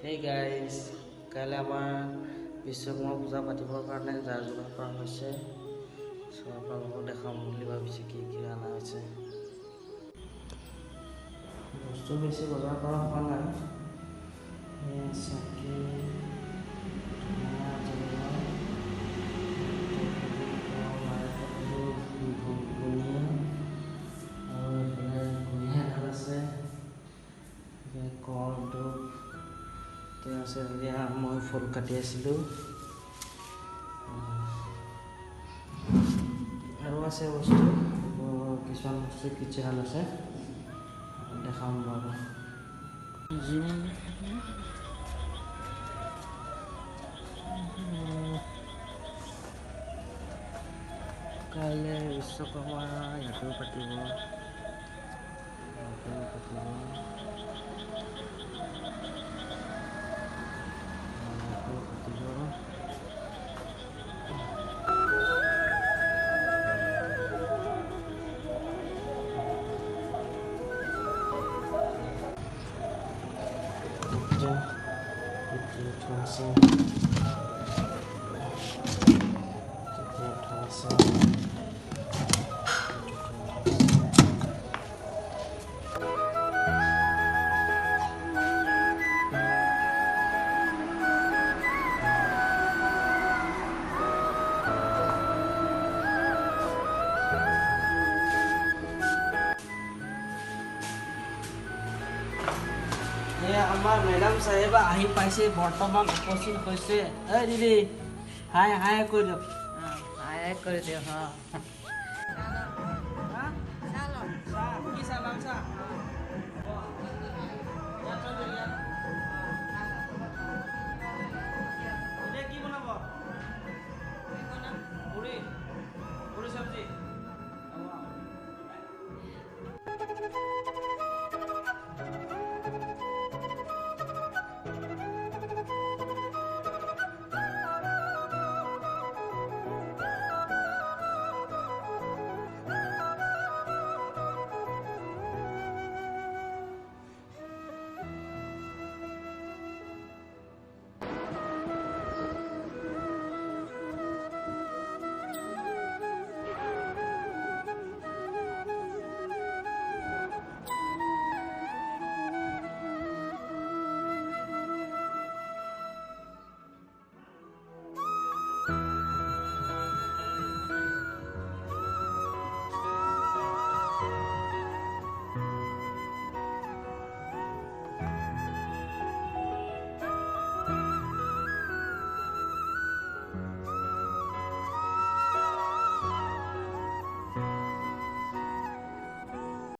Hey guys, কাইলৈ আমাৰ বিশ্বকৰ্মা পূজা পাতিবৰ কাৰণে যাৰ যোগাৰ কৰা হৈছে। চ' আপোনালোকক দেখাম বুলি ভাবিছোঁ কি কি অনা হৈছে। বস্তু বেছি বজাৰ কৰা হোৱা নাই। চাকি মই ফুল কাটি আছিলোঁ আৰু আছে বস্তু কিছুমান বস্তু কিচেন আছে দেখাম বাৰু। কাইলৈ বিশ্বকৰ্মা ইয়াতেও পাতিব। আমাৰ মেডাম চাহেবা আহি পাইছে, বৰ্তমান উপস্থিত হৈছে। এই দিদি হাই হাই কৈ দিয়ক। হাই কৰি দিয়ক।